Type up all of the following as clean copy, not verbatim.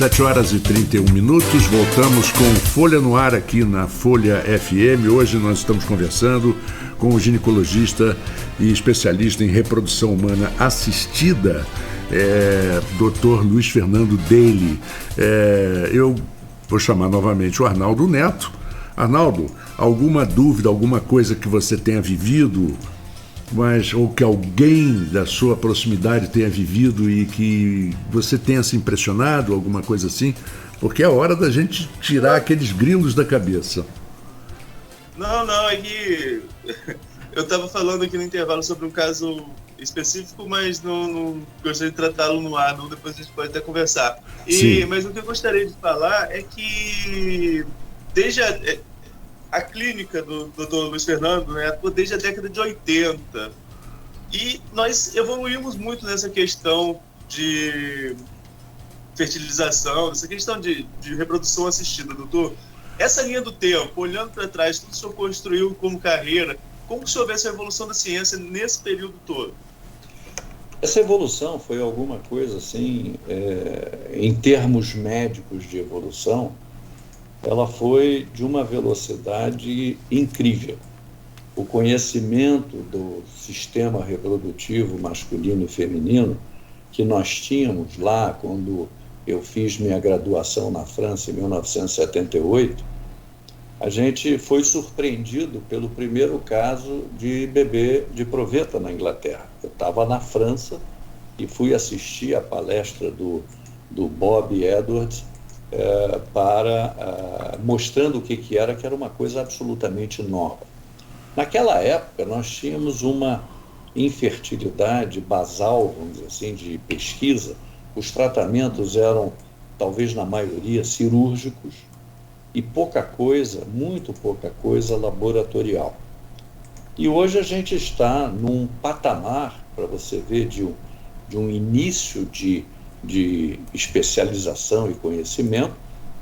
7h31, voltamos com Folha no Ar aqui na Folha FM. Hoje nós estamos conversando com o ginecologista e especialista em reprodução humana assistida, Dr. Luiz Fernando Daly. Eu vou chamar novamente o Arnaldo Neto. Arnaldo, alguma dúvida, alguma coisa que você tenha vivido, ou que alguém da sua proximidade tenha vivido e que você tenha se impressionado, alguma coisa assim? Porque é hora da gente tirar aqueles grilos da cabeça. Não, é que eu estava falando aqui no intervalo sobre um caso específico, mas não gostaria de tratá-lo no ar, não, depois a gente pode até conversar. Mas o que eu gostaria de falar é que desde a clínica do Dr. Luiz Fernando, né, desde a década de 80. E nós evoluímos muito nessa questão de fertilização, nessa questão de reprodução assistida, doutor. Essa linha do tempo, olhando para trás, tudo que o senhor construiu como carreira, como que o senhor vê essa evolução da ciência nesse período todo? Essa evolução foi alguma coisa assim, em termos médicos de evolução, ela foi de uma velocidade incrível. O conhecimento do sistema reprodutivo masculino e feminino que nós tínhamos lá quando eu fiz minha graduação na França em 1978, a gente foi surpreendido pelo primeiro caso de bebê de proveta na Inglaterra. Eu estava na França e fui assistir a palestra do Bob Edwards, mostrando o que era uma coisa absolutamente nova. Naquela época, nós tínhamos uma infertilidade basal, vamos dizer assim, de pesquisa. Os tratamentos eram, talvez na maioria, cirúrgicos e pouca coisa, muito pouca coisa, laboratorial. E hoje a gente está num patamar, para você ver, de um início de especialização e conhecimento,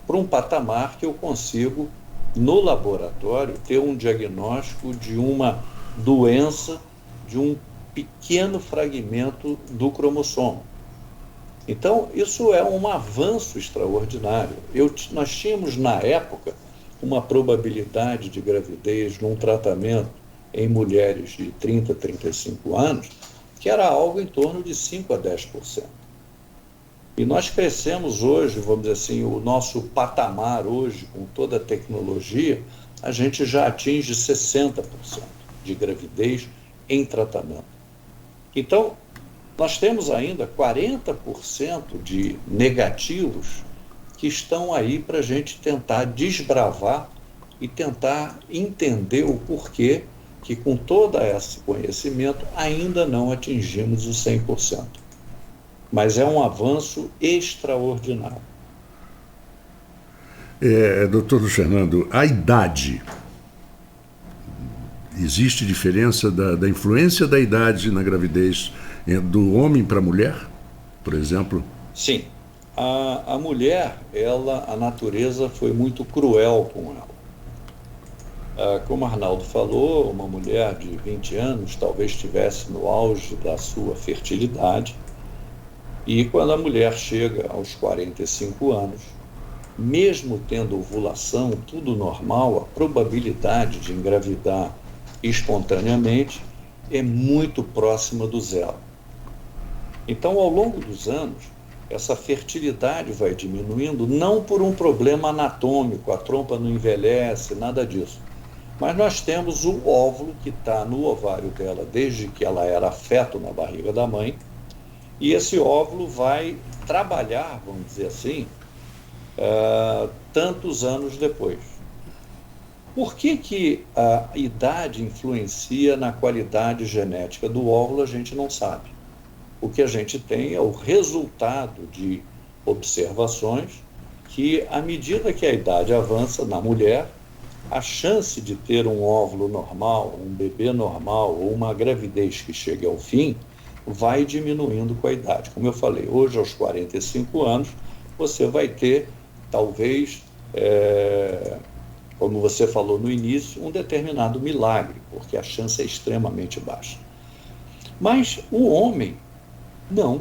para um patamar que eu consigo, no laboratório, ter um diagnóstico de uma doença, de um pequeno fragmento do cromossomo. Então, isso é um avanço extraordinário. Nós tínhamos, na época, uma probabilidade de gravidez num tratamento em mulheres de 30 a 35 anos, que era algo em torno de 5 a 10%. E nós crescemos hoje, vamos dizer assim, o nosso patamar hoje, com toda a tecnologia, a gente já atinge 60% de gravidez em tratamento. Então, nós temos ainda 40% de negativos que estão aí para a gente tentar desbravar e tentar entender o porquê que, com todo esse conhecimento, ainda não atingimos os 100%. Mas é um avanço extraordinário. Doutor Fernando, a idade, existe diferença da influência da idade na gravidez do homem para a mulher, por exemplo? Sim. A mulher, a natureza foi muito cruel com ela. Como Arnaldo falou, uma mulher de 20 anos talvez estivesse no auge da sua fertilidade, e quando a mulher chega aos 45 anos, mesmo tendo ovulação, tudo normal, a probabilidade de engravidar espontaneamente é muito próxima do zero. Então, ao longo dos anos, essa fertilidade vai diminuindo, não por um problema anatômico, a trompa não envelhece, nada disso. Mas nós temos o óvulo que está no ovário dela desde que ela era feto na barriga da mãe, e esse óvulo vai trabalhar, vamos dizer assim, tantos anos depois. Por que a idade influencia na qualidade genética do óvulo, a gente não sabe. O que a gente tem é o resultado de observações que, à medida que a idade avança na mulher, a chance de ter um óvulo normal, um bebê normal ou uma gravidez que chegue ao fim vai diminuindo com a idade. Como eu falei, hoje aos 45 anos você vai ter, talvez, como você falou no início, um determinado milagre, porque a chance é extremamente baixa. Mas o homem, não.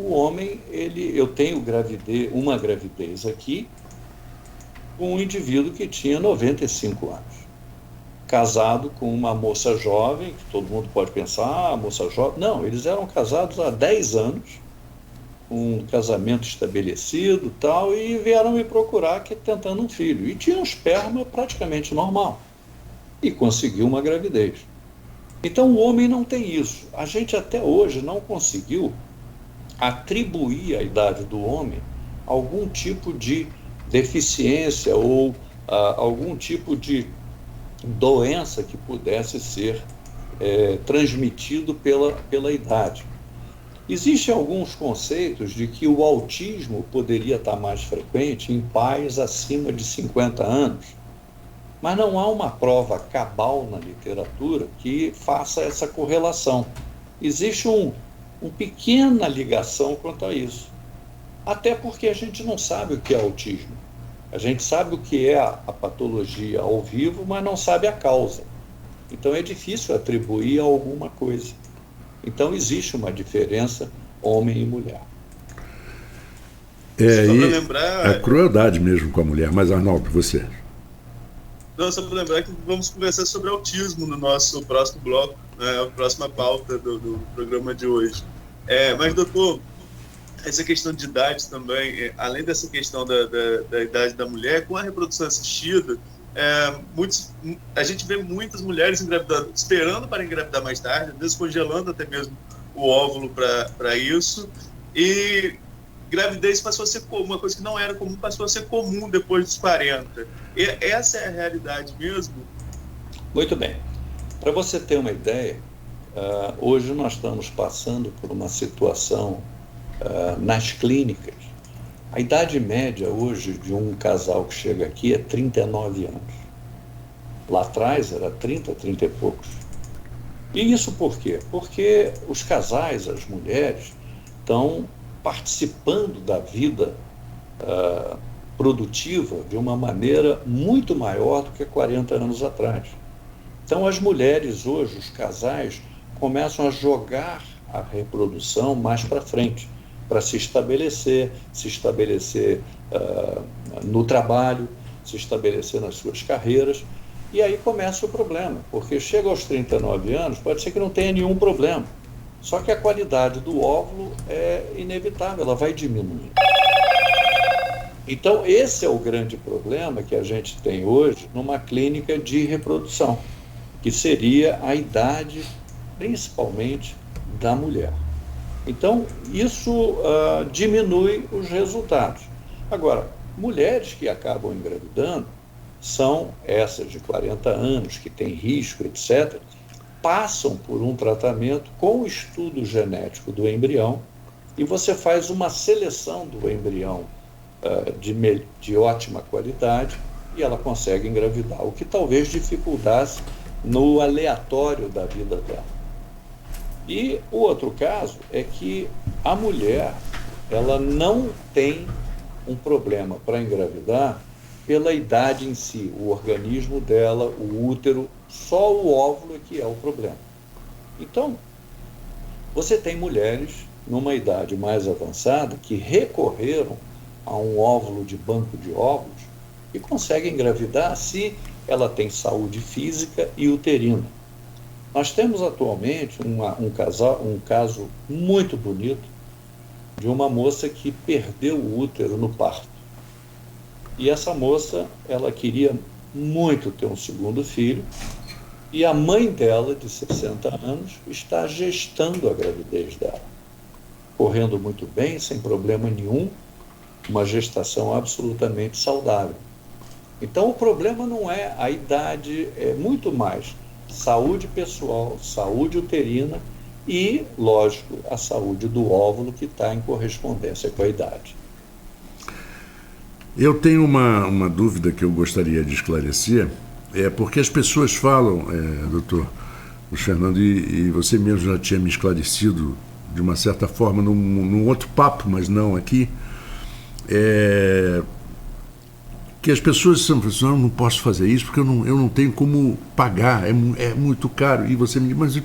O homem, eu tenho uma gravidez aqui com um indivíduo que tinha 95 anos, casado com uma moça jovem, que todo mundo pode pensar, moça jovem. Não, eles eram casados há 10 anos, um casamento estabelecido tal, e vieram me procurar tentando um filho. E tinha um esperma praticamente normal. E conseguiu uma gravidez. Então o homem não tem isso. A gente até hoje não conseguiu atribuir à idade do homem algum tipo de deficiência ou algum tipo de doença que pudesse ser transmitido pela idade. Existem alguns conceitos de que o autismo poderia estar mais frequente em pais acima de 50 anos, mas não há uma prova cabal na literatura que faça essa correlação. Existe uma pequena ligação quanto a isso. Até porque a gente não sabe o que é autismo. A gente sabe o que é a patologia ao vivo, mas não sabe a causa. Então é difícil atribuir a alguma coisa. Então existe uma diferença homem e mulher. Lembrar... a crueldade mesmo com a mulher. Mas, Arnaldo, você... Não, só para lembrar que vamos conversar sobre autismo no nosso próximo bloco, né, a próxima pauta do programa de hoje. Mas, doutor, essa questão de idade também, além dessa questão da idade da mulher, com a reprodução assistida, a gente vê muitas mulheres engravidando, esperando para engravidar mais tarde, às vezes congelando até mesmo o óvulo para isso, e gravidez passou a ser comum, uma coisa que não era comum, passou a ser comum depois dos 40. E essa é a realidade mesmo? Muito bem. Para você ter uma ideia, hoje nós estamos passando por uma situação nas clínicas. A idade média hoje de um casal que chega aqui é 39 anos. Lá atrás era 30 e poucos. E isso por quê? Porque os casais, as mulheres, estão participando da vida produtiva de uma maneira muito maior do que 40 anos atrás. Então as mulheres hoje, os casais, começam a jogar a reprodução mais para frente, para se estabelecer no trabalho, se estabelecer nas suas carreiras, e aí começa o problema, porque chega aos 39 anos, pode ser que não tenha nenhum problema, só que a qualidade do óvulo é inevitável, ela vai diminuir. Então esse é o grande problema que a gente tem hoje numa clínica de reprodução, que seria a idade, principalmente, da mulher. Então, isso diminui os resultados. Agora, mulheres que acabam engravidando, são essas de 40 anos, que têm risco, etc., passam por um tratamento com o estudo genético do embrião, e você faz uma seleção do embrião de ótima qualidade, e ela consegue engravidar, o que talvez dificultasse no aleatório da vida dela. E o outro caso é que a mulher, ela não tem um problema para engravidar pela idade em si, o organismo dela, o útero, só o óvulo é que é o problema. Então, você tem mulheres numa idade mais avançada que recorreram a um óvulo de banco de óvulos e conseguem engravidar se ela tem saúde física e uterina. Nós temos atualmente um caso muito bonito de uma moça que perdeu o útero no parto. E essa moça, ela queria muito ter um segundo filho, e a mãe dela, de 60 anos, está gestando a gravidez dela, correndo muito bem, sem problema nenhum, uma gestação absolutamente saudável. Então o problema não é a idade, é muito mais saúde pessoal, saúde uterina e, lógico, a saúde do óvulo que está em correspondência com a idade. Eu tenho uma dúvida que eu gostaria de esclarecer, porque as pessoas falam, doutor Fernando, e você mesmo já tinha me esclarecido de uma certa forma num outro papo, mas não aqui, que as pessoas estão falando, não posso fazer isso porque eu não tenho como pagar, é muito caro. E você me diz, mas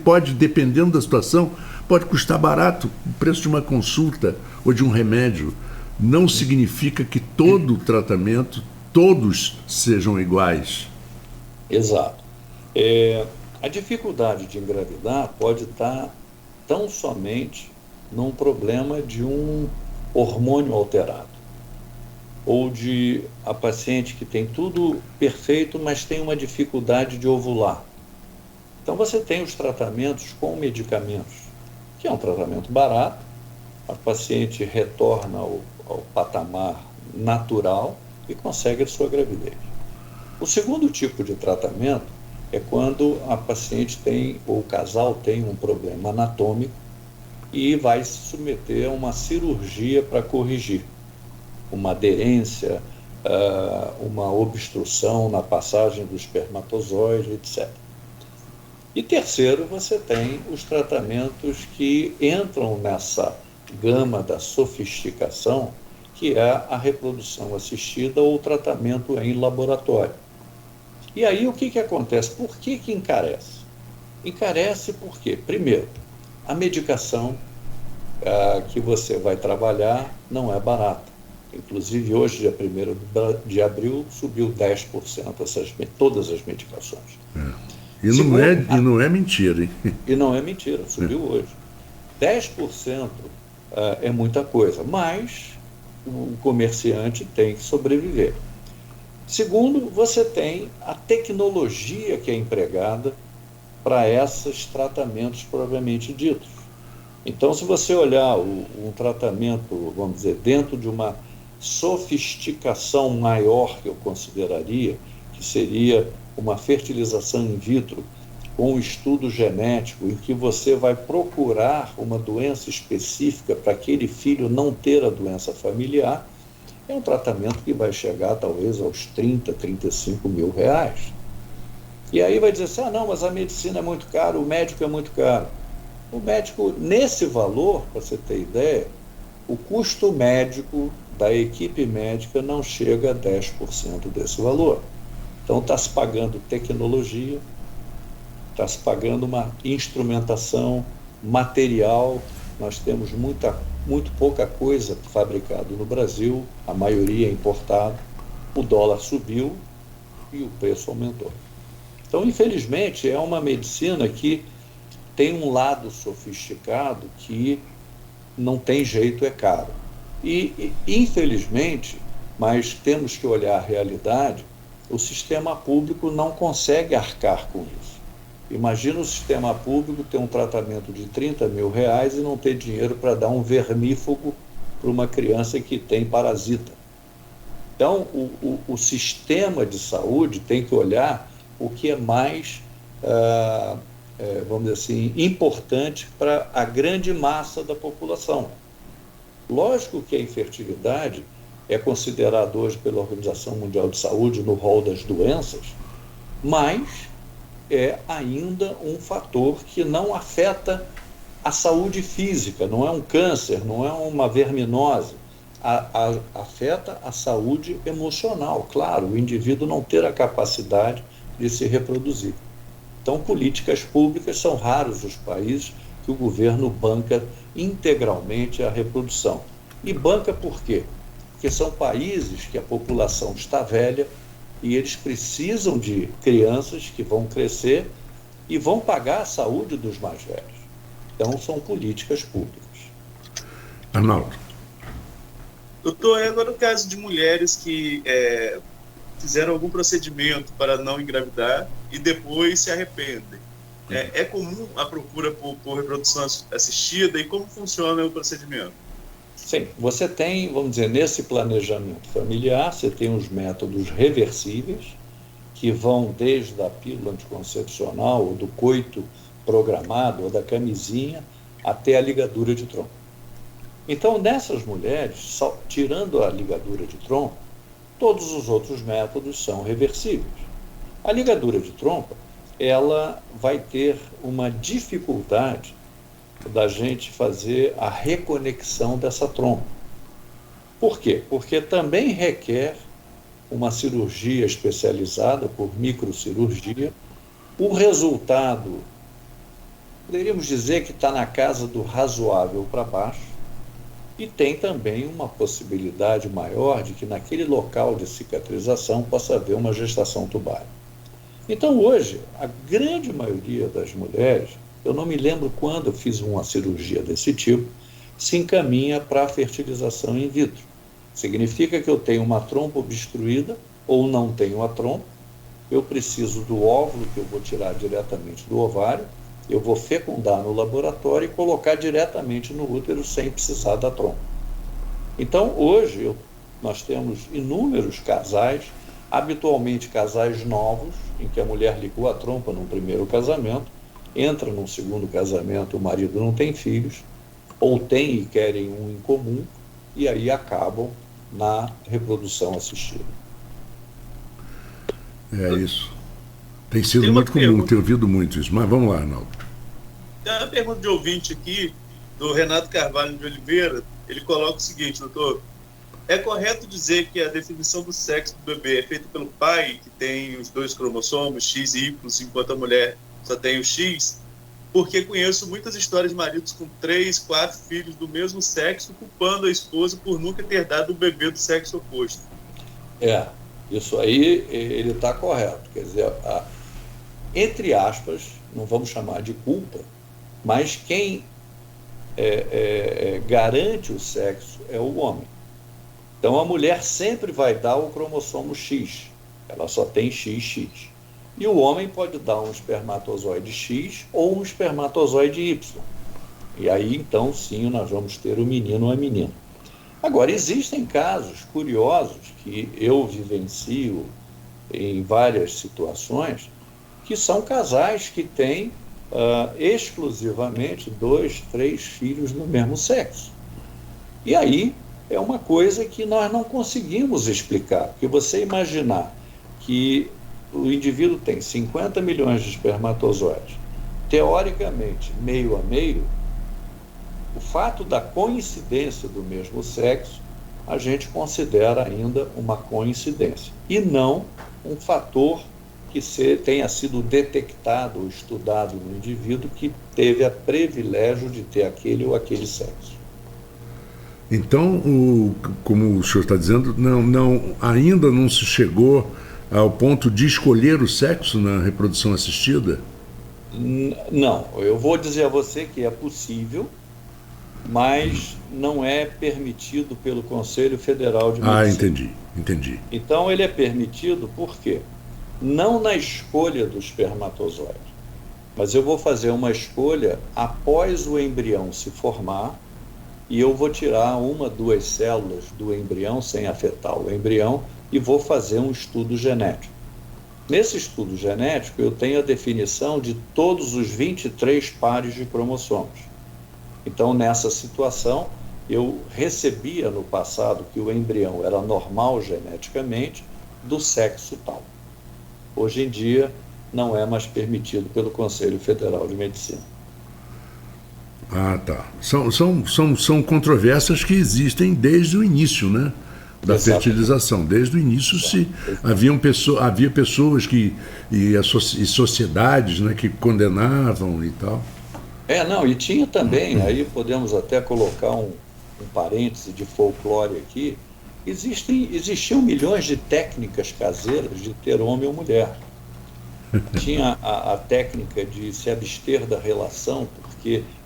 pode, dependendo da situação, pode custar barato o preço de uma consulta ou de um remédio. Não significa que todo o tratamento, todos sejam iguais. Exato. A dificuldade de engravidar pode estar tão somente num problema de um hormônio alterado, ou de a paciente que tem tudo perfeito, mas tem uma dificuldade de ovular. Então você tem os tratamentos com medicamentos, que é um tratamento barato, a paciente retorna ao patamar natural e consegue a sua gravidez. O segundo tipo de tratamento é quando a paciente tem, ou o casal tem um problema anatômico e vai se submeter a uma cirurgia para corrigir uma aderência, uma obstrução na passagem do espermatozoide, etc. E terceiro, você tem os tratamentos que entram nessa gama da sofisticação, que é a reprodução assistida ou o tratamento em laboratório. E aí o que acontece? Por que encarece? Encarece porque, primeiro, a medicação que você vai trabalhar não é barata. Inclusive, hoje, dia 1º de abril, subiu 10% todas as medicações. E não é mentira, hein? E não é mentira, subiu hoje. 10% é muita coisa, mas o comerciante tem que sobreviver. Segundo, você tem a tecnologia que é empregada para esses tratamentos propriamente ditos. Então, se você olhar um tratamento, vamos dizer, dentro de uma sofisticação maior, que eu consideraria, que seria uma fertilização in vitro com um estudo genético em que você vai procurar uma doença específica para aquele filho não ter a doença familiar, é um tratamento que vai chegar talvez aos 30, 35 mil reais. E aí vai dizer assim, não, mas a medicina é muito cara, o médico é muito caro. O médico, nesse valor, para você ter ideia, o custo médico da equipe médica não chega a 10% desse valor. Então está se pagando tecnologia, está se pagando uma instrumentação, material. Nós temos muito pouca coisa fabricada no Brasil, a maioria é importada, o dólar subiu e o preço aumentou. Então, infelizmente, é uma medicina que tem um lado sofisticado que não tem jeito, é caro. E infelizmente, mas temos que olhar a realidade, o sistema público não consegue arcar com isso. Imagina o sistema público ter um tratamento de 30 mil reais e não ter dinheiro para dar um vermífugo para uma criança que tem parasita. Então, o sistema de saúde tem que olhar o que é mais, vamos dizer assim, importante para a grande massa da população. Lógico que a infertilidade é considerada hoje pela Organização Mundial de Saúde no rol das doenças, mas é ainda um fator que não afeta a saúde física, não é um câncer, não é uma verminose, afeta a saúde emocional, claro, o indivíduo não ter a capacidade de se reproduzir. Então, políticas públicas, são raros os países que o governo banca integralmente a reprodução. E banca por quê? Porque são países que a população está velha e eles precisam de crianças que vão crescer e vão pagar a saúde dos mais velhos. Então, são políticas públicas. Arnaldo. Doutor, agora o caso de mulheres que fizeram algum procedimento para não engravidar e depois se arrependem. É comum a procura por reprodução assistida e como funciona o procedimento? Sim, você tem, vamos dizer, nesse planejamento familiar, você tem os métodos reversíveis, que vão desde a pílula anticoncepcional, ou do coito programado, ou da camisinha, até a ligadura de trompa. Então, nessas mulheres, só tirando a ligadura de trompa, todos os outros métodos são reversíveis. A ligadura de trompa, ela vai ter uma dificuldade da gente fazer a reconexão dessa trompa. Por quê? Porque também requer uma cirurgia especializada por microcirurgia. O resultado poderíamos dizer que está na casa do razoável para baixo, e tem também uma possibilidade maior de que naquele local de cicatrização possa haver uma gestação tubária. Então, hoje, a grande maioria das mulheres, eu não me lembro quando eu fiz uma cirurgia desse tipo, se encaminha para a fertilização in vitro. Significa que eu tenho uma trompa obstruída ou não tenho a trompa, eu preciso do óvulo que eu vou tirar diretamente do ovário, eu vou fecundar no laboratório e colocar diretamente no útero sem precisar da trompa. Então, hoje, nós temos inúmeros casais, habitualmente casais novos, em que a mulher ligou a trompa no primeiro casamento, entra num segundo casamento, o marido não tem filhos, ou tem e querem um em comum, e aí acabam na reprodução assistida. É isso. Tem sido muito comum, tenho ouvido muito isso. Mas vamos lá, Arnaldo. Tem uma pergunta de ouvinte aqui, do Renato Carvalho de Oliveira. Ele coloca o seguinte, doutor: é correto dizer que a definição do sexo do bebê é feita pelo pai, que tem os 2 cromossomos, X e Y, enquanto a mulher só tem o X? Porque conheço muitas histórias de maridos com 3, 4 filhos do mesmo sexo, culpando a esposa por nunca ter dado um bebê do sexo oposto. Isso aí ele está correto. Quer dizer, entre aspas, não vamos chamar de culpa, mas quem garante o sexo é o homem. Então a mulher sempre vai dar o cromossomo X, ela só tem XX. E o homem pode dar um espermatozoide X ou um espermatozoide Y. E aí, então, sim, nós vamos ter o menino ou a menina. Agora, existem casos curiosos que eu vivencio em várias situações, que são casais que têm exclusivamente 2, 3 filhos no mesmo sexo. E aí é uma coisa que nós não conseguimos explicar, porque você imaginar que o indivíduo tem 50 milhões de espermatozoides, teoricamente, meio a meio, o fato da coincidência do mesmo sexo, a gente considera ainda uma coincidência, e não um fator que tenha sido detectado ou estudado no indivíduo que teve o privilégio de ter aquele ou aquele sexo. Então, como o senhor está dizendo, ainda não se chegou ao ponto de escolher o sexo na reprodução assistida? Não, eu vou dizer a você que é possível, mas não é permitido pelo Conselho Federal de Medicina. Entendi. Então ele é permitido por quê? Não na escolha do espermatozoide, mas eu vou fazer uma escolha após o embrião se formar, e eu vou tirar 1, 2 células do embrião sem afetar o embrião e vou fazer um estudo genético. Nesse estudo genético, eu tenho a definição de todos os 23 pares de cromossomos. Então, nessa situação, eu recebia no passado que o embrião era normal geneticamente, do sexo tal. Hoje em dia, não é mais permitido pelo Conselho Federal de Medicina. Ah, tá. São controvérsias que existem desde o início, né? Da fertilização. Desde o início havia pessoas e sociedades, né, que condenavam e tal. E tinha também, aí podemos até colocar um parêntese de folclore aqui, existiam milhões de técnicas caseiras de ter homem ou mulher. Tinha a técnica de se abster da relação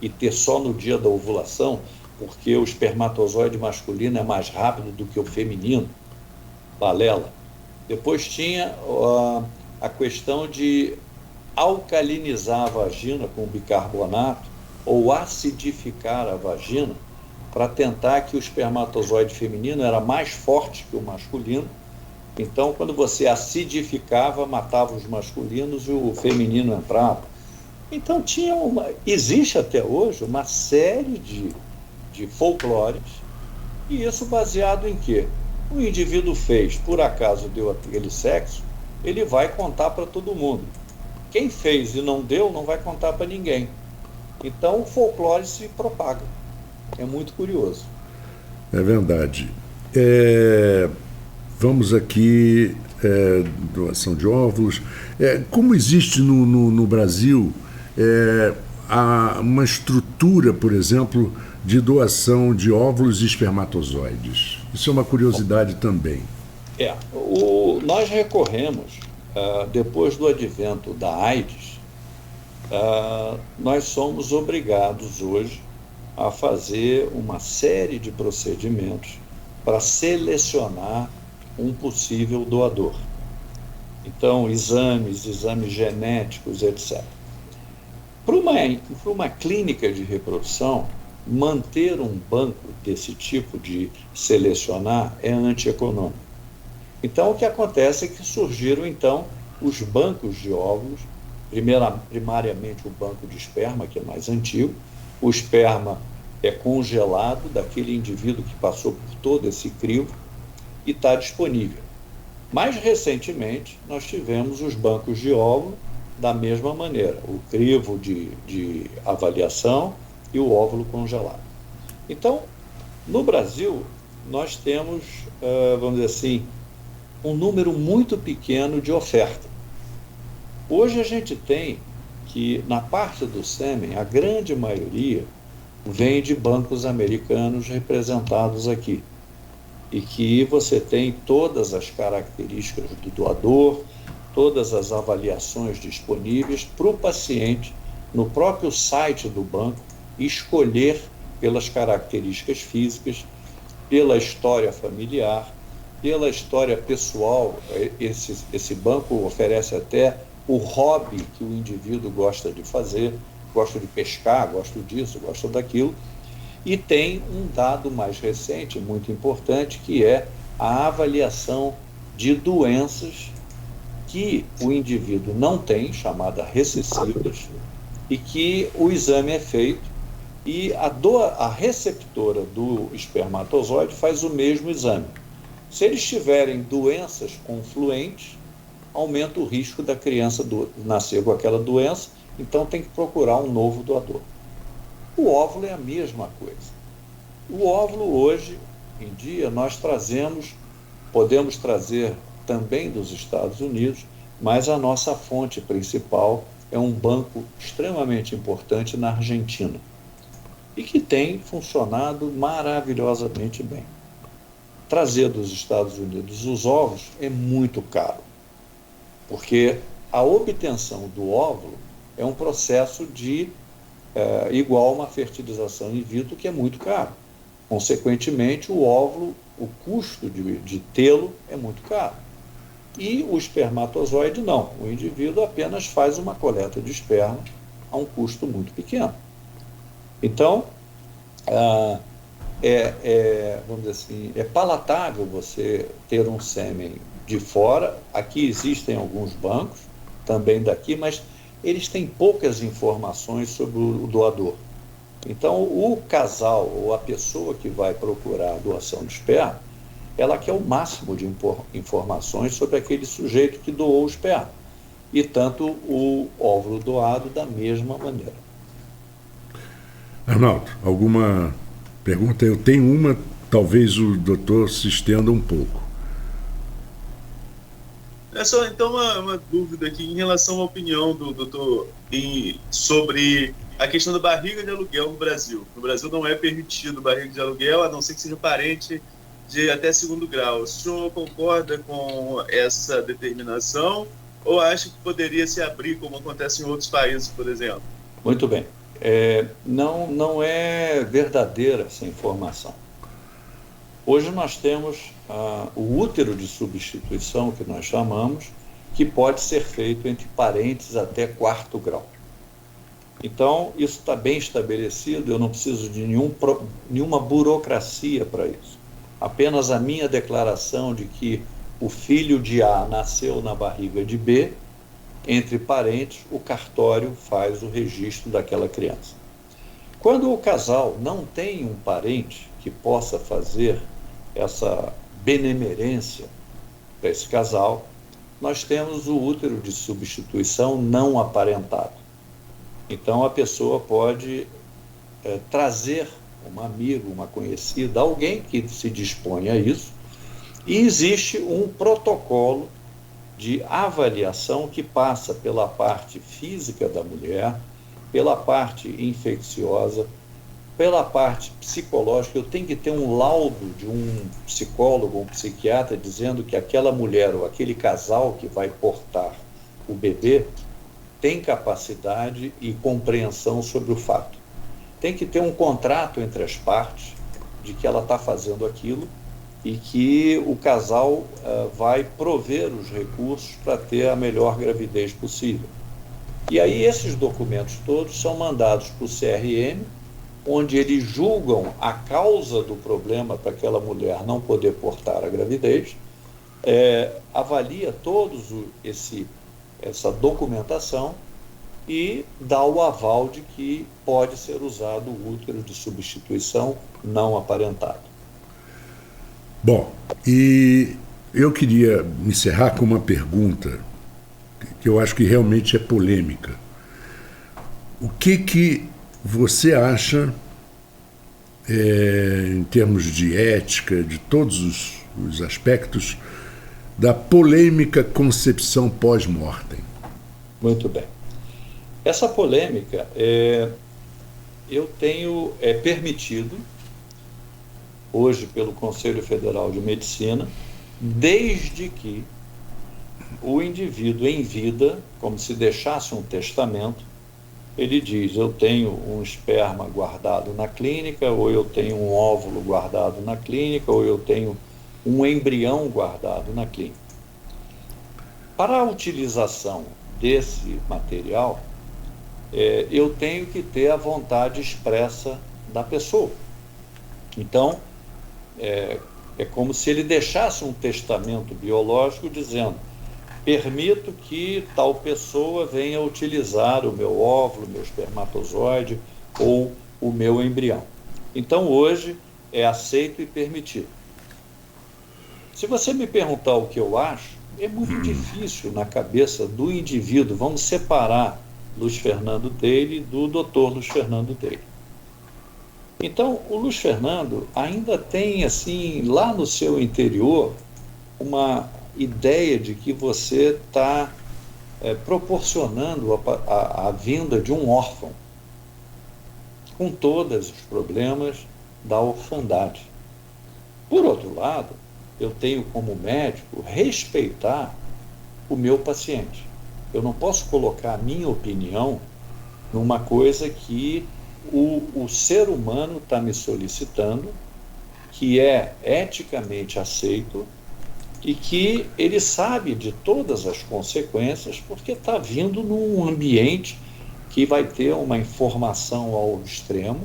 e ter só no dia da ovulação, porque o espermatozoide masculino é mais rápido do que o feminino, balela. Depois tinha a questão de alcalinizar a vagina com bicarbonato ou acidificar a vagina para tentar que o espermatozoide feminino era mais forte que o masculino. Então, quando você acidificava, matava os masculinos e o feminino entrava. Então, existe até hoje uma série de folclores, e isso baseado em quê? O indivíduo fez, por acaso deu aquele sexo, ele vai contar para todo mundo. Quem fez e não deu, não vai contar para ninguém. Então, o folclore se propaga. É muito curioso. É verdade. Vamos aqui, doação de óvulos. Como existe no Brasil uma estrutura, por exemplo, de doação de óvulos e espermatozoides? Isso é uma curiosidade também. Nós recorremos, depois do advento da AIDS, nós somos obrigados hoje a fazer uma série de procedimentos para selecionar um possível doador. Então, exames genéticos, etc. Para uma clínica de reprodução, manter um banco desse tipo de selecionar é antieconômico. Então, o que acontece é que surgiram, então, os bancos de óvulos, primariamente o banco de esperma, que é mais antigo. O esperma é congelado daquele indivíduo que passou por todo esse crivo e está disponível. Mais recentemente, nós tivemos os bancos de óvulo da mesma maneira, o crivo de avaliação e o óvulo congelado. Então, no Brasil, nós temos, vamos dizer assim, um número muito pequeno de oferta. Hoje a gente tem que, na parte do sêmen, a grande maioria vem de bancos americanos representados aqui, e que você tem todas as características do doador, todas as avaliações disponíveis para o paciente, no próprio site do banco, escolher pelas características físicas, pela história familiar, pela história pessoal. Esse banco oferece até o hobby que o indivíduo gosta de fazer, gosta de pescar, gosta disso, gosta daquilo. E tem um dado mais recente, muito importante, que é a avaliação de doenças que o indivíduo não tem, chamadas recessivas, e que o exame é feito e a receptora do espermatozoide faz o mesmo exame. Se eles tiverem doenças confluentes, aumenta o risco da criança nascer com aquela doença, então tem que procurar um novo doador. O óvulo é a mesma coisa. O óvulo hoje em dia nós podemos trazer também dos Estados Unidos, mas a nossa fonte principal é um banco extremamente importante na Argentina e que tem funcionado maravilhosamente bem. Trazer dos Estados Unidos os óvulos é muito caro, porque a obtenção do óvulo é um processo igual a uma fertilização in vitro, que é muito caro. Consequentemente, o óvulo, o custo de tê-lo é muito caro. E o espermatozoide não. O indivíduo apenas faz uma coleta de esperma a um custo muito pequeno. Então, vamos dizer assim, é palatável você ter um sêmen de fora. Aqui existem alguns bancos, também daqui, mas eles têm poucas informações sobre o doador. Então, o casal ou a pessoa que vai procurar a doação de esperma, ela quer o máximo de informações sobre aquele sujeito que doou o esperma. E tanto o óvulo doado da mesma maneira. Arnaldo, alguma pergunta? Eu tenho uma, talvez o doutor se estenda um pouco. É só então uma dúvida aqui em relação à opinião do doutor sobre a questão da barriga de aluguel no Brasil. No Brasil não é permitido barriga de aluguel, a não ser que seja parente de até segundo grau. O senhor concorda com essa determinação ou acha que poderia se abrir, como acontece em outros países, por exemplo? Muito bem. Não é verdadeira essa informação. Hoje nós temos o útero de substituição, que nós chamamos, que pode ser feito entre parentes até quarto grau. Então, isso está bem estabelecido, eu não preciso de nenhuma burocracia para isso. Apenas a minha declaração de que o filho de A nasceu na barriga de B, entre parentes, o cartório faz o registro daquela criança. Quando o casal não tem um parente que possa fazer essa benemerência para esse casal, nós temos o útero de substituição não aparentado. Então, a pessoa pode trazer um amigo, uma conhecida, alguém que se dispõe a isso, e existe um protocolo de avaliação que passa pela parte física da mulher, pela parte infecciosa, pela parte psicológica. Eu tenho que ter um laudo de um psicólogo, um psiquiatra, dizendo que aquela mulher ou aquele casal que vai portar o bebê tem capacidade e compreensão sobre o fato. Tem que ter um contrato entre as partes de que ela está fazendo aquilo e que o casal vai prover os recursos para ter a melhor gravidez possível. E aí esses documentos todos são mandados para o CRM, onde eles julgam a causa do problema para aquela mulher não poder portar a gravidez, avalia todos essa documentação e dá o aval de que pode ser usado o útero de substituição não aparentado. Bom, e eu queria encerrar com uma pergunta que eu acho que realmente é polêmica. O que você acha, em termos de ética, de todos os aspectos, da polêmica concepção pós-mortem? Muito bem. Essa polêmica, eu tenho permitido, hoje pelo Conselho Federal de Medicina, desde que o indivíduo em vida, como se deixasse um testamento, ele diz: eu tenho um esperma guardado na clínica, ou eu tenho um óvulo guardado na clínica, ou eu tenho um embrião guardado na clínica. Para a utilização desse material, eu tenho que ter a vontade expressa da pessoa. Então, é como se ele deixasse um testamento biológico dizendo: permito que tal pessoa venha utilizar o meu óvulo, meu espermatozoide ou o meu embrião. Então, hoje, é aceito e permitido. Se você me perguntar o que eu acho, é muito difícil na cabeça do indivíduo. Vamos separar Luiz Fernando Teile do Dr. Luiz Fernando Teile. Então, o Luiz Fernando ainda tem, assim, lá no seu interior, uma ideia de que você está proporcionando a vinda de um órfão, com todos os problemas da orfandade. Por outro lado, eu tenho como médico respeitar o meu paciente. Eu não posso colocar a minha opinião numa coisa que o ser humano está me solicitando, que é eticamente aceito e que ele sabe de todas as consequências, porque está vindo num ambiente que vai ter uma informação ao extremo.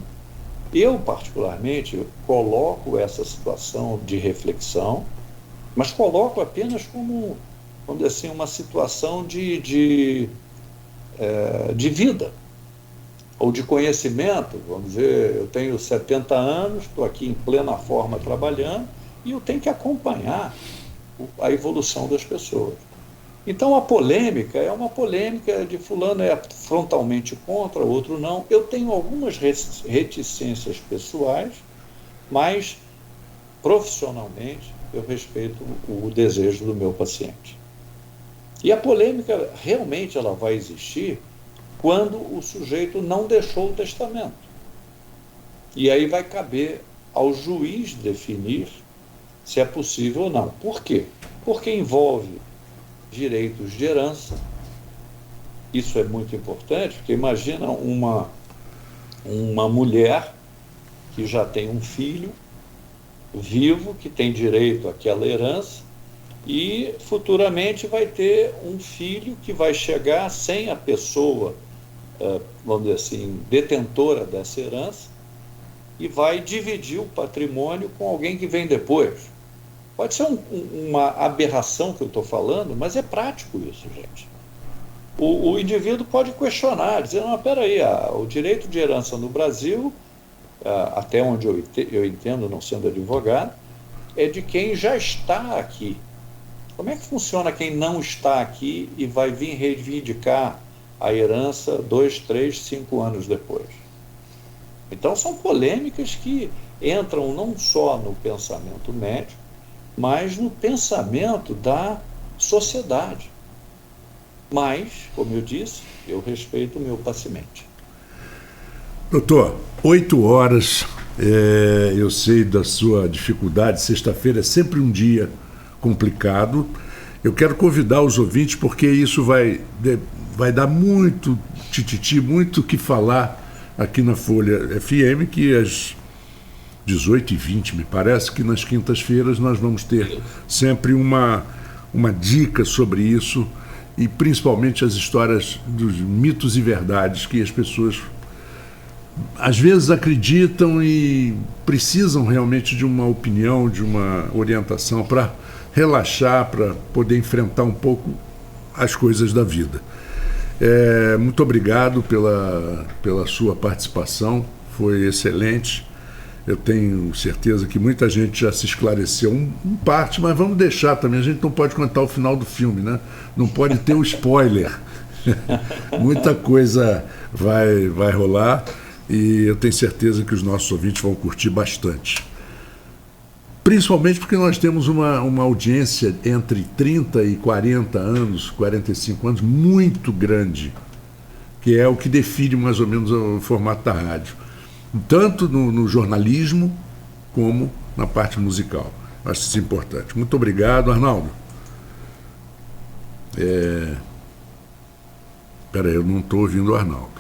Eu, particularmente, coloco essa situação de reflexão, mas coloco apenas como, vamos dizer assim, uma situação de vida, ou de conhecimento. Vamos dizer, eu tenho 70 anos, estou aqui em plena forma trabalhando, e eu tenho que acompanhar a evolução das pessoas. Então, a polêmica é uma polêmica de fulano é frontalmente contra, outro não. Eu tenho algumas reticências pessoais, mas profissionalmente eu respeito o desejo do meu paciente. E a polêmica realmente ela vai existir quando o sujeito não deixou o testamento. E aí vai caber ao juiz definir se é possível ou não. Por quê? Porque envolve direitos de herança. Isso é muito importante, porque imagina uma mulher que já tem um filho vivo, que tem direito àquela herança, e futuramente vai ter um filho que vai chegar sem a pessoa, vamos dizer assim, detentora dessa herança, e vai dividir o patrimônio com alguém que vem depois. Pode ser uma aberração que eu estou falando, mas é prático isso, gente. O indivíduo pode questionar, dizer: não, peraí, o direito de herança no Brasil, até onde eu entendo, não sendo advogado, é de quem já está aqui. Como é que funciona quem não está aqui e vai vir reivindicar a herança 2, 3, 5 anos depois? Então, são polêmicas que entram não só no pensamento médico, mas no pensamento da sociedade. Mas, como eu disse, eu respeito o meu paciente. Doutor, 8 horas, eu sei da sua dificuldade, sexta-feira é sempre um dia complicado. Eu quero convidar os ouvintes, porque isso vai dar muito tititi, muito o que falar aqui na Folha FM, que às 18h20, me parece que nas quintas-feiras nós vamos ter sempre uma dica sobre isso, e principalmente as histórias dos mitos e verdades que as pessoas às vezes acreditam e precisam realmente de uma opinião, de uma orientação para relaxar, para poder enfrentar um pouco as coisas da vida. Muito obrigado pela sua participação, foi excelente. Eu tenho certeza que muita gente já se esclareceu em parte, mas vamos deixar também, a gente não pode contar o final do filme, né? Não pode ter o spoiler. Muita coisa vai rolar. E eu tenho certeza que os nossos ouvintes vão curtir bastante. Principalmente porque nós temos uma audiência entre 30 e 40 anos, 45 anos, muito grande, que é o que define mais ou menos o formato da rádio. Tanto no jornalismo, como na parte musical. Acho isso importante. Muito obrigado, Arnaldo. Espera aí, eu não estou ouvindo o Arnaldo.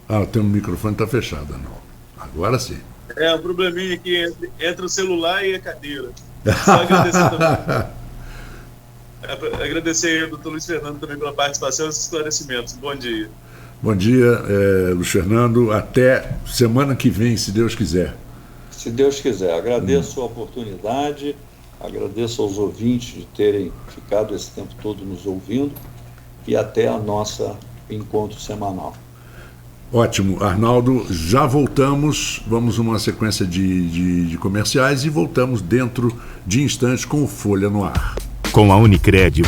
O teu microfone está fechado, não. Agora sim. Um probleminha aqui entre o celular e a cadeira. Só agradecer também. Agradecer ao doutor Luiz Fernando também pela participação e os esclarecimentos. Bom dia. Bom dia, Luiz Fernando. Até semana que vem, se Deus quiser. Se Deus quiser. Agradeço a oportunidade, agradeço aos ouvintes de terem ficado esse tempo todo nos ouvindo, e até a nossa encontro semanal. Ótimo, Arnaldo, já voltamos, vamos uma sequência de comerciais e voltamos dentro de instantes com o Folha no Ar. Com a Unicred